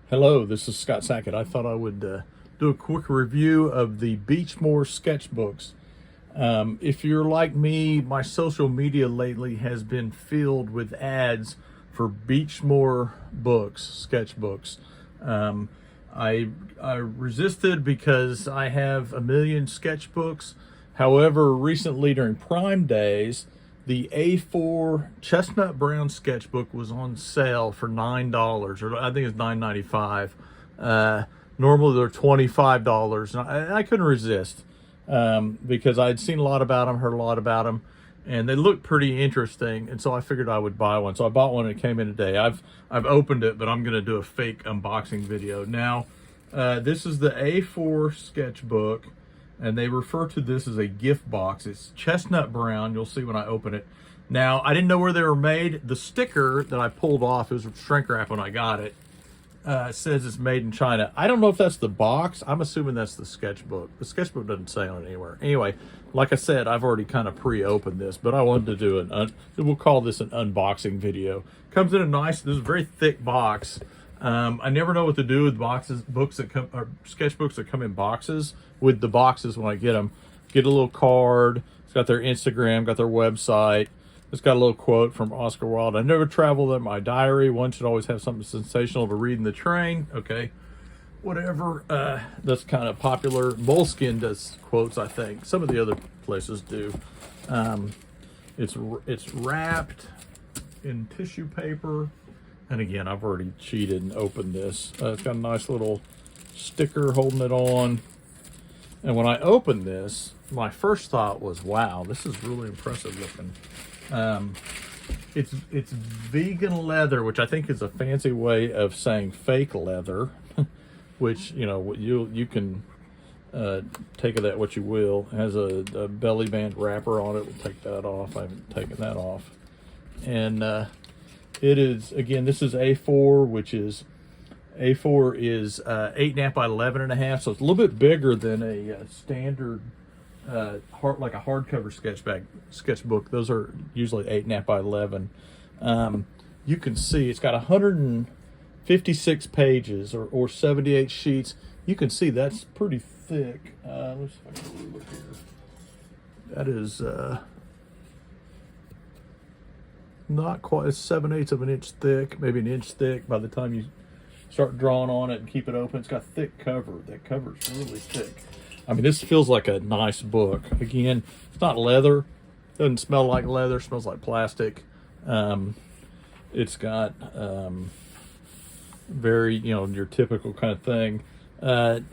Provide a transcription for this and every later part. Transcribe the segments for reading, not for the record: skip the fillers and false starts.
Hello, this is Scott Sackett. I thought I would do a quick review of the Beechmore Sketchbooks. If you're like me, my social media lately has been filled with ads for Beechmore books, sketchbooks. I resisted because I have a million sketchbooks. However, recently during Prime Days, the A4 chestnut brown sketchbook was on sale for $9, or I think it's $9.95. Normally they're $25, and I couldn't resist because I'd seen a lot about them, heard a lot about them, and they looked pretty interesting. And so I figured I would buy one. So I bought one, and it came in today. I've opened it, but I'm going to do a fake unboxing video now. This is the A4 sketchbook, and they refer to this as a gift box. It's chestnut brown. You'll see when I open it. Now, I didn't know where they were made. The sticker that I pulled off, it was shrink wrap when I got it, says it's made in China. I don't know if that's the box. I'm assuming that's the sketchbook. The sketchbook doesn't say on it anywhere. Anyway, like I said, I've already kind of pre-opened this, but I wanted to do we'll call this an unboxing video. Comes in this is a very thick box. I never know what to do with books that come, or sketchbooks that come in boxes. With the boxes when I get them, get a little card. It's got their Instagram, got their website. It's got a little quote from Oscar Wilde. I never traveled in my diary. One should always have something sensational to read in the train. Okay, whatever. That's kind of popular. Moleskine does quotes, I think. Some of the other places do. It's wrapped in tissue paper. And again, I've already cheated and opened this. It's got a nice little sticker holding it on. And when I opened this, my first thought was, wow, this is really impressive looking. It's vegan leather, which I think is a fancy way of saying fake leather, which, you know, you can take of that what you will. It has a belly band wrapper on it. We'll take that off. I haven't taken that off. And it is, again, this is A4, which is, A4 is 8.5 by 11.5, so it's a little bit bigger than a standard, like a hardcover sketchbook. Those are usually 8.5 by 11. You can see it's got 156 pages or 78 sheets. You can see that's pretty thick. Let's see if I can look here. That is not quite, it's 7/8 of an inch thick, maybe an inch thick by the time you start drawing on it and keep it open. It's got thick cover. That cover's really thick. I mean, this feels like a nice book. Again, it's not leather. Doesn't smell like leather. Smells like plastic. It's got very, you know, your typical kind of thing.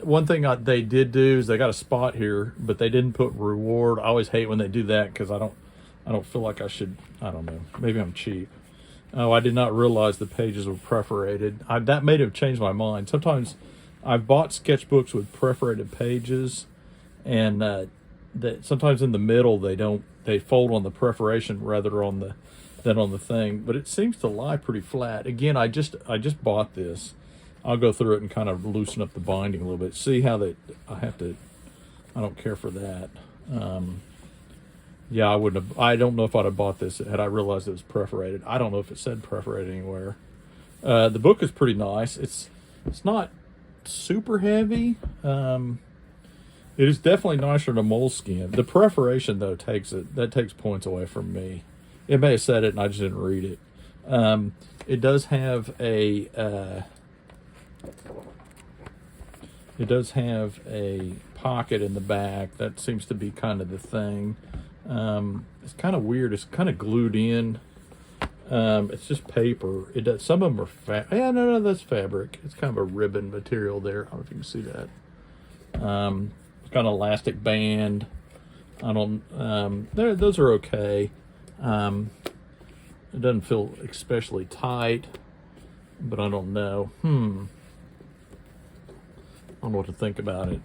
One thing they did do is they got a spot here, but they didn't put reward. I always hate when they do that because I don't feel like I should. I don't know. Maybe I'm cheap. Oh, I did not realize the pages were perforated. That may have changed my mind. Sometimes I've bought sketchbooks with perforated pages, and that sometimes in the middle they fold on the perforation rather than on the thing. But it seems to lie pretty flat. Again, I just bought this. I'll go through it and kind of loosen up the binding a little bit. See how I don't care for that. Yeah, I wouldn't have. I don't know if I'd have bought this had I realized it was perforated. I don't know if it said perforated anywhere. The book is pretty nice. It's not super heavy. It is definitely nicer than Moleskine. The perforation though takes points away from me. It may have said it and I just didn't read it. It does have a pocket in the back. That seems to be kind of the thing. It's kind of weird. It's kind of glued in. It's just paper. Some of them are no, that's fabric. It's kind of a ribbon material there. I don't know if you can see that. It's got an elastic band. Those are okay. It doesn't feel especially tight, but I don't know. I don't know what to think about it.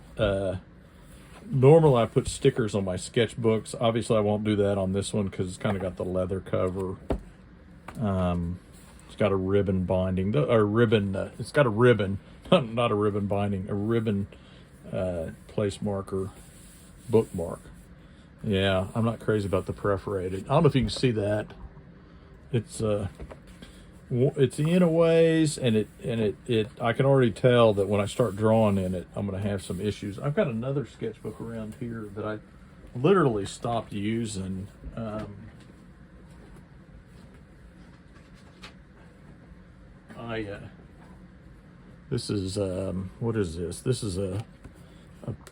Normally I put stickers on my sketchbooks. Obviously I won't do that on this one because it's kind of got the leather cover. It's got a ribbon binding, it's got a ribbon, not a ribbon binding, a ribbon place marker, bookmark. Yeah, I'm not crazy about the perforated. I don't know if you can see that. It's it's in a ways, and it I can already tell that when I start drawing in it, I'm going to have some issues. I've got another sketchbook around here that I literally stopped using. This is what is this? This is a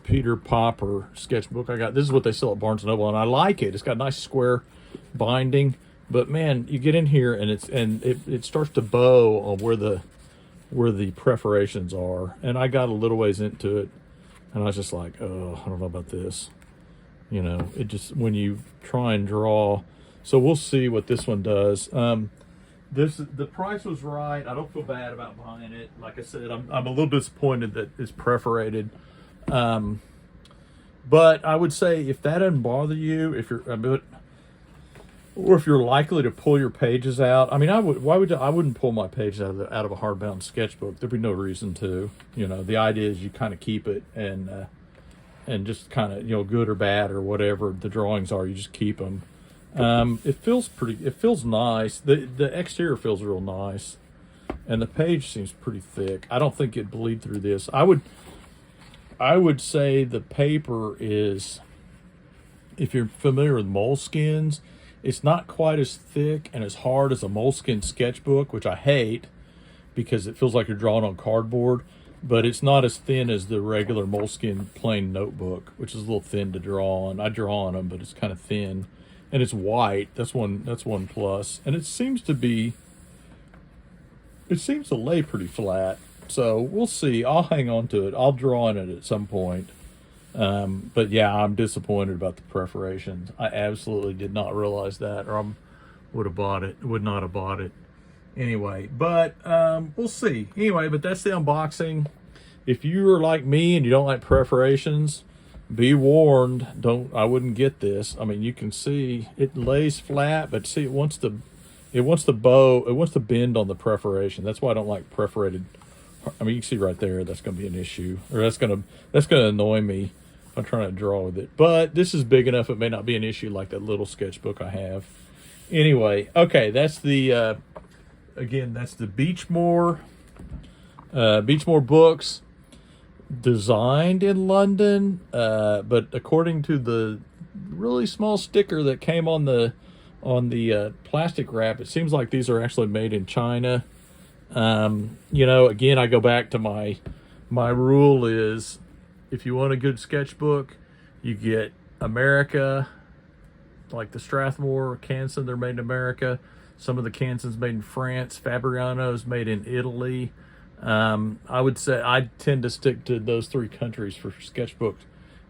Peter Popper sketchbook I got. This is what they sell at Barnes & Noble, and I like it. It's got a nice square binding, but man, you get in here and it starts to bow on where the perforations are, and I got a little ways into it, and I was just like, oh, I don't know about this. You know, it just, when you try and draw. So we'll see what this one does. The price was right. I don't feel bad about buying it. Like I said, I'm a little disappointed that it's perforated. But I would say, if that doesn't bother you, if you're a bit, or if you're likely to pull your pages out, I mean, I wouldn't pull my pages out of a hardbound sketchbook. There'd be no reason to. You know, the idea is you kind of keep it, and just kind of, you know, good or bad or whatever the drawings are, you just keep them. It feels nice. The exterior feels real nice, and the page seems pretty thick. I don't think it'd bleed through this. I would say the paper is, if you're familiar with moleskins, it's not quite as thick and as hard as a moleskin sketchbook, which I hate because it feels like you're drawing on cardboard, but it's not as thin as the regular moleskin plain notebook, which is a little thin to draw on. I draw on them, but it's kind of thin, and it's white. That's one plus, and it seems to lay pretty flat. So we'll see. I'll hang on to it. I'll draw on it at some point. But yeah, I'm disappointed about the perforations. I absolutely did not realize that, or I would not have bought it anyway. But we'll see. Anyway, but that's the unboxing. If you are like me and you don't like perforations, be warned. I wouldn't get this. I mean, you can see it lays flat, but see, it wants to bend on the perforation. That's why I don't like perforated. I mean, you can see right there, that's going to be an issue, or that's going to annoy me if I'm trying to draw with it. But this is big enough, it may not be an issue like that little sketchbook I have. Anyway, okay, that's the again, that's the Beechmore books, designed in London, but according to the really small sticker that came on the plastic wrap, it seems like these are actually made in China. You know, again, I go back to my rule is, if you want a good sketchbook, you get America, like the Strathmore, Canson, they're made in America. Some of the Canson's made in France. Fabriano's made in Italy. I would say I tend to stick to those three countries for sketchbook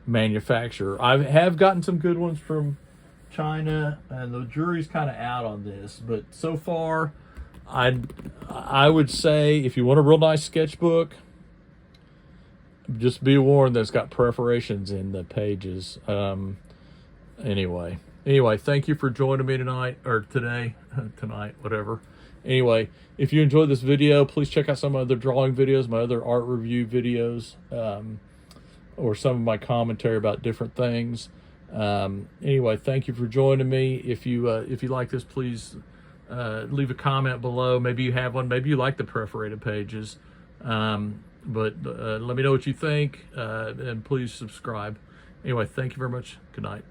manufacturer. I have gotten some good ones from China, and the jury's kind of out on this, but so far, I would say, if you want a real nice sketchbook, just be warned that it's got perforations in the pages. Anyway, thank you for joining me tonight, or tonight, whatever. Anyway, if you enjoyed this video, please check out some other drawing videos, my other art review videos, or some of my commentary about different things. Anyway, thank you for joining me. If you like this, please leave a comment below. Maybe you have one. Maybe you like the perforated pages. But let me know what you think, and please subscribe. Anyway, thank you very much. Good night.